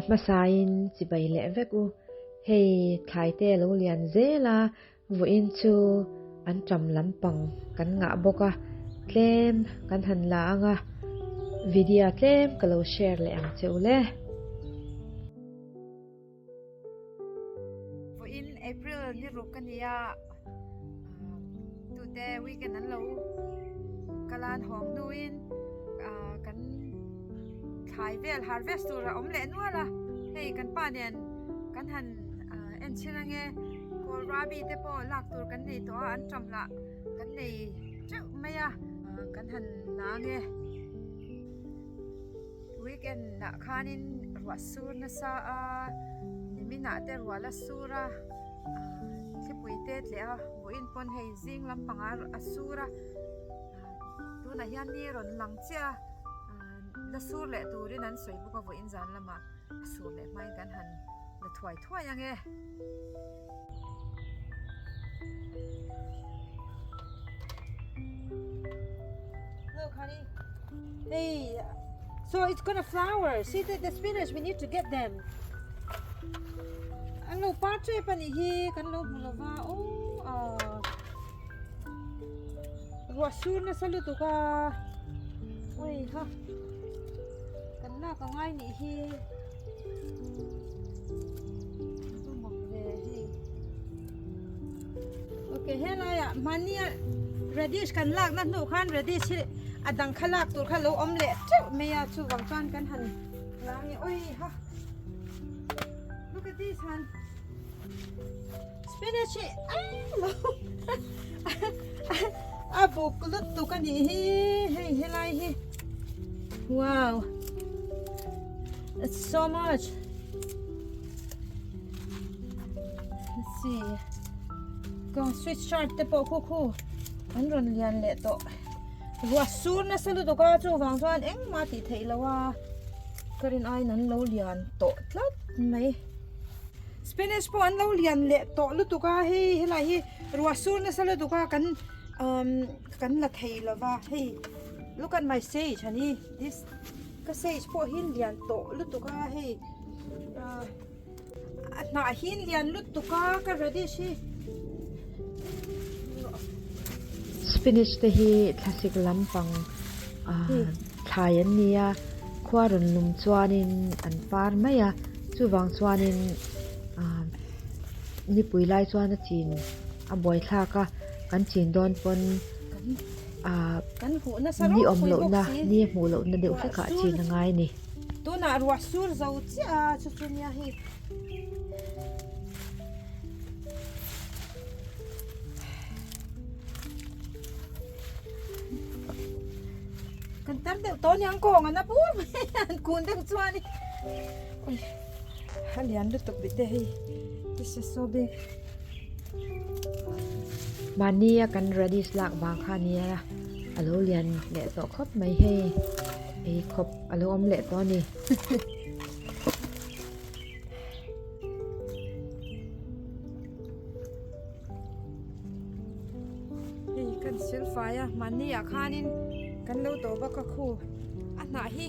มาสายสิไปเละเวกูเฮ้ถ่ายเตลูเลียนเจลาวุอินชูอันจำลำปังกันงะบกะเต็มกันหันลางะวิดีโอเต็มก็เราแชร์เลยอังเจ้าเล่วุอินเอพริลนี่รู้กันยาตัวเดวิกันนั้นเรากลานหอมดูอินกันถ่ายเวลฮาร์เวสตัวเราอมเล่นว่าล่ะเฮ้กันป้าเนี่ยกันหันเอ็นเชนังเงกอราบีเตปอลักตัวกันในตัวอันจำละกันในเจ้าไม่อะกันหันนางเงวิกันนักขานินรัวสูรนะซานิมินาเตรัวละสูระที่ปุยเตะเลยวินปนให้ซิงลำปังอาสูระตัวนั้นยันนี่รอนหลังเจ้าละสูรเลยตัวนั้นสวยบุกวินจันละมาสูรเลยไม่กันหันละถวยยังไงLook, honey. Hey, so it's gonna flower. See the spinach. We need to get them. Ang lo patche pa ni hi kan lo mulava. Ruasur na sa luto ka. Uy, ha. Kan na ka ngay ni hi. Okay, hela ya. Mania radish kan lak na no kan radish adang khalak tur khalo omelette chu meya chu wangchan kan han langi oi ha look at this han spinach abo kulut tu kan hey helai he wow it's so much let's see go switch chart te po khuอันรอนเลียนเละโตรัวซูนนะสลุดก็จูวางจวนเอ็งมาติเทลว่ากรินไอนั้นเราเลียนโตทลัดไหมสเปนิชพออันเราเลียนเละโตลุตุก็ให้ไรให้รัวซูนนะสลุดก็กันละเทลว่าให้ look at my sage honey this ก็ sage พอหินเลียนโตลุตุก็ให้หน้าหินเลียนลุตุก็ radish spinach te hi classic lampang thayan nia khwarun lum chuanin an par maya chuwang chuanin ni puilai chuan a chin a boi thlaka kan chin don pon kan hu na sa ni om lo na ni mu lo na deuh thaka chin ngai ni tu na ruwa sur zau chia chu chu nia hi kan tar deuh to nyang ko nga na pur an kun deuh chuan ni oi halian lu tok bit de hi this is so big mania kan radish lak bang khania alo lian le to khop mai he ei khop alo om le to ni hey kan silfaya mania khanin kan lo to ba ka khu ana hi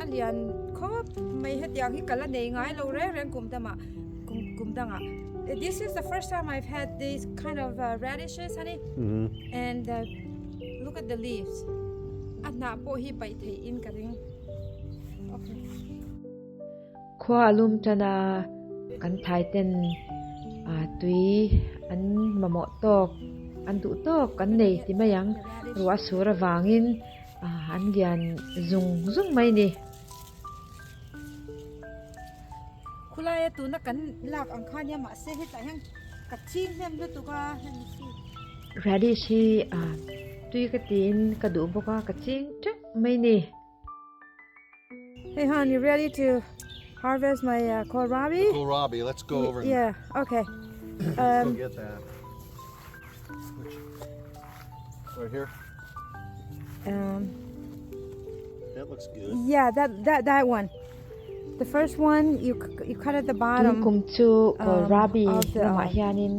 alian khop mai het yang hi kala nei ngai lo re ren kum danga this is the first time I've had these kind of radishes honey and look at the leaves ana po hi pai thei in ka ring okay khwa alum tana kan thai ten tui an mamo tok an du tok kan nei ti mayang ruwa sura wangin an gian zung mai ni khulaya tu na kan lak ang khania ma se hi ta hang ka chin hem lu tu ka radish hi tui ka tin ka du boka ka ching chak mai ni hey hon you ready to harvest my kohlrabi let's go over yeah okay go get that right here that looks good yeah that one the first one you cut at the bottom kum chu kohlrabi ma hianin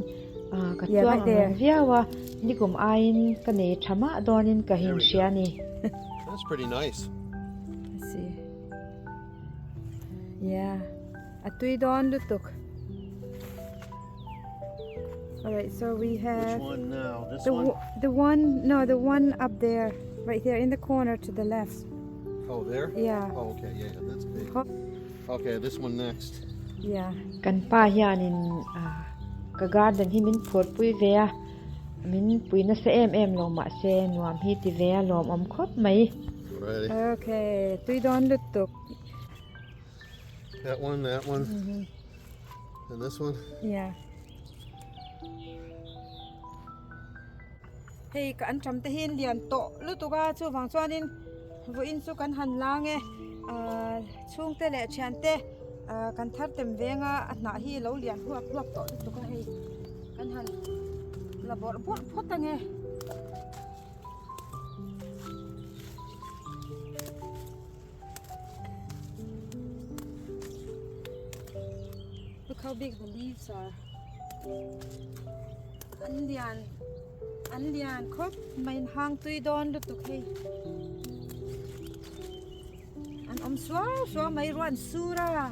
ka tuang viawa ni kum ain ka nei thama donin ka hin shiani that's pretty nice let's see Yeah. Atui don lutuk. Alright, so we have Which one now? This the one? the one up there, right there in the corner to the left. Oh, there? Yeah. Oh, okay, yeah, that's big. Ho- Okay, this one next. Yeah. Kan pa hianin ka garden hi min phot pui ve min pui na se em lo ma se nuam hi ti ve lom om khop mai. Ready? Okay. Tui don lutuk. That one, and this one. Yeah. Hey, ka Antam te hin lian to lutuka chu wang chuanin vo in chu kan han lang e chung te le thian te kan thar tem venga na hi lo lian huap to lutuka hei kan han labor bot photange. Look how big the leaves are. Anlian khop main hang tui don lutuk hei. An sual mai ruan sura.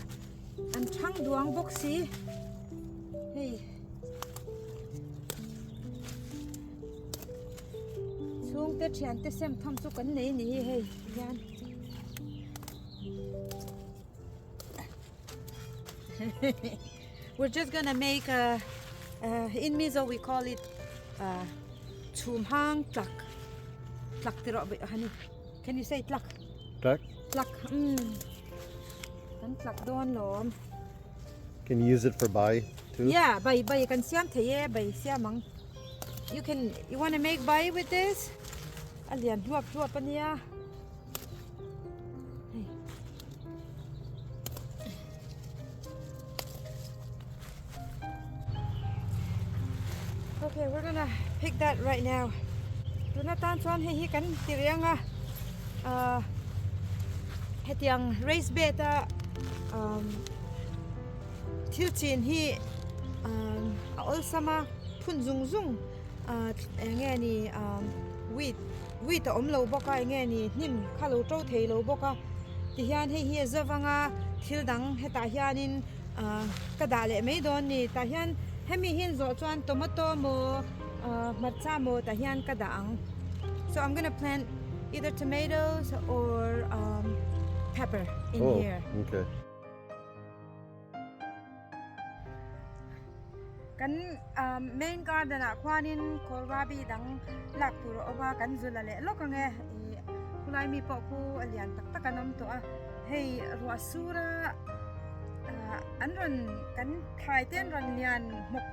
An thang duang boxi. Hey. Chung te thian te sem tham chu kan nei ni hei. Yan. We're just gonna make in Mizo we call it Tuihang tlak. Tlak tiro honey. Can you say tlak? Duck? Tlak. Kan tlak don lom. Can you use it for buy too? Yeah, bay kan siam thaye bay siamang. You want to make bay with this? Alian huap pania. Okay, we're gonna pick that right now. Do not tan chuan hi kan tirianga hetiang raised bed tilchin hi all sama phun zung nge ni wheat om lo boka nge ni nim khalo to thei lo boka ti hian hi zawanga thildang heta hianin kada le mai don ni ta hian hemi hin zo chuan tomato mo marcha mo ta hian kadang. So I'm gonna plant either tomatoes or pepper in here. Okay. Kan main garden a khwanin korabi dang lak tur oba kan zulale lokange kulai mi po khu alian tak kanom to a hey ruasura anron kan khai ten ron lian mok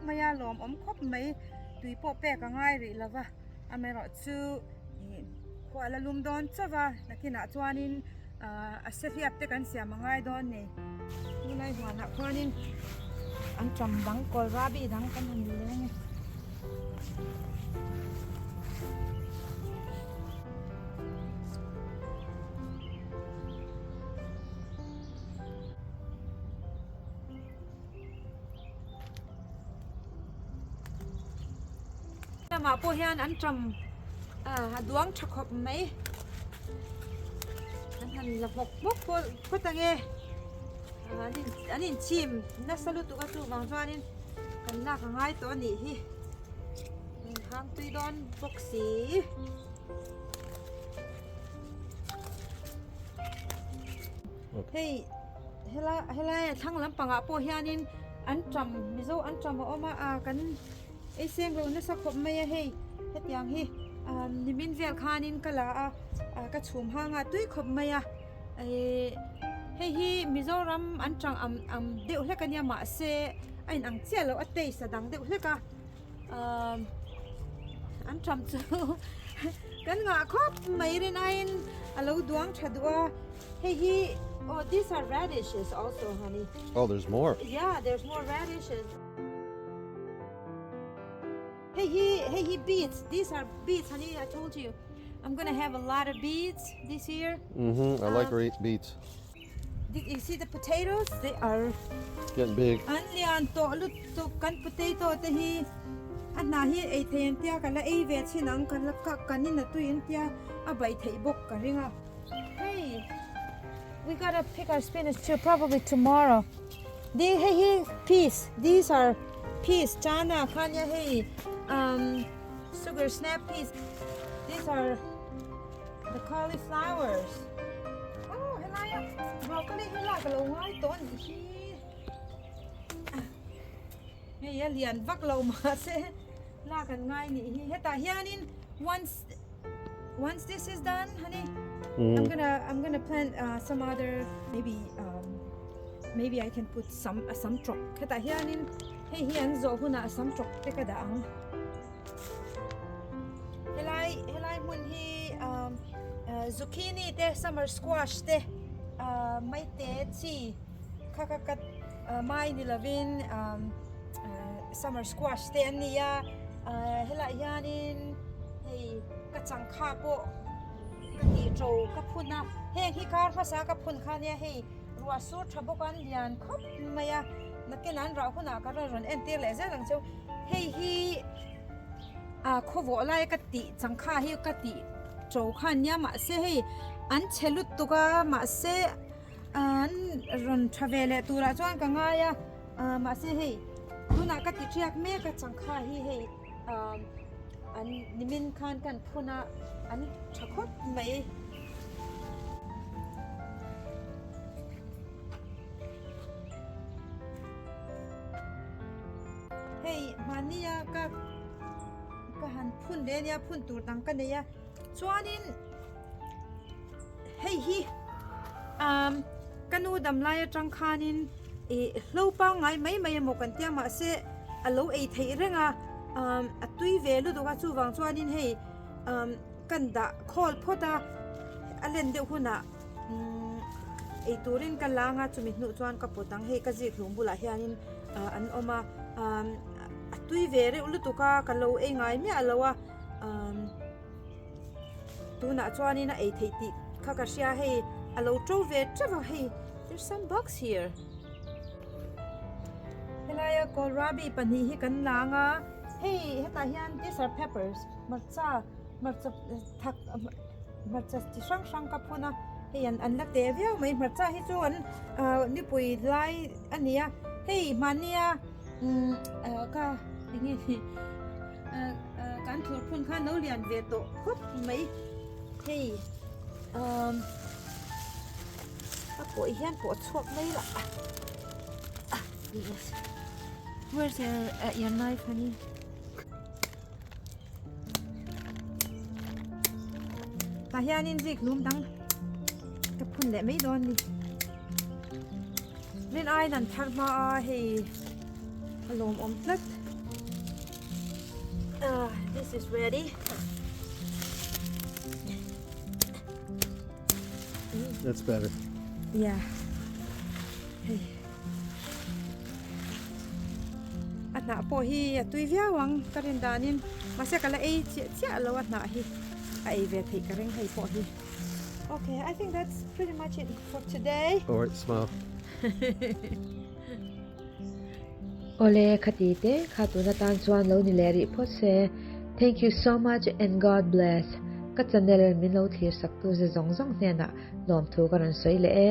maya lom om khop mai tui po pe ka ngai ri lava amero chu khwala lum don chawa nakina chuanin asefiap te kan sia mangai don ne ulai hwana khwanin Antam dang korabi dang kan han leng ma po hian Antam duang thakop mai an han la bok po tange anin chim na salu tu ka chu wang chuanin kan la ka ngai to ni hi hang tui don boxi hey hela thang lampanga po hianin Antam mizo Antam oma kan ei seng ro na sakhop mai hei hetiang hi nimin vel khanin kala ka chhum hanga tui khop mai hei hi Mizoram Antam deuh hlekania ma se ain ang chelo atei sadang deuh hleka Antam chu kan nga khop mai rin ain alo duang thadua hei hi these are radishes also honey. Oh, there's more. Yeah, there's more radishes. Hey, beets. These are beets, honey. I told you. I'm gonna have a lot of beets this year. I like beets. You see the potatoes? They are Getting big. anlian to lut to kan potato te hi anna hi ei then tia kala ei ve chinang kan la ka kanin na tuin tia abai thei bok ka ringa. Hey, we gotta pick our spinach too, probably tomorrow. Hey, peas. These are peas. Chana, kanya, hey, sugar snap peas. These are the cauliflowers. Oh, helaya. Broccoli, hila, kalau ngai ton hi. Hey, lian vak lau ma se. La kan ngai ni hi. Heta hianin once this is done, honey, I'm gonna plant some other maybe I can put some trok. Heta hianin hey hian zo huna some trok te ka daang. Helai mun hi zucchini te summer squash te mai te chi kakakat mai ni lavin summer squash te ania helai hianin hey kachang kha po kati tro kapuna heng hi kar phasa kapun khania hei ruwa sur thabokan lian khop maya nakenan ra huna ka ron enter le za lang chu hei hi khovo lai kati changkha hi kati tro khania ma se hei an chelut tuka ma se an ron travel tura chuan ka nga ya ma se hei tuna kati triak me ka changkha hi hei an nimin khan kan phuna an thakot mai hey mania ka han phun de nia phun tur tang kan ya chuanin hey hi kanu dam lai tang khanin e lo pa ngai mai mo kan tia ma se alo ei thei renga atui ve lu do ka chu wang chuanin hei kan da khol phoda alen de huna ei turin kan langa chumi hnu chuan ka potang hei ka ji thlum bula hianin an oma atui ve re ulu to ka lo ei ngai me alowa tuna chuanin a ei thei ti kha ka sia hei alo tro ve trawa hei there's some bugs here helaya kohlrabi pani hi kan langa hey heta hian these are peppers marcha thak marcha ti sang ka phuna hey an la te viau mai marcha hi chu an ni pui lai ania hey mania ka ngi kan thur phun kha no lian ve to khop mai hey a poi hian po chhuak mai la where's your knife, honey? Tahianin zik lum dang kapun le mai don ni. Nen ai nan thar ma hey alom omelette. This is ready. That's better. Yeah. Hey. At na po hi tui viawang karindanin masya kala ai chia lo at na hi ai ve thei ka reng hei po hi. Okay, I think that's pretty much it for today. All right, smile. Ole khatite khatuna tan chuan lo ni leri pho se thank you so much and God bless. Ka channel min lo thir sak tu ze zong zong ne na lom thu ka ran soi le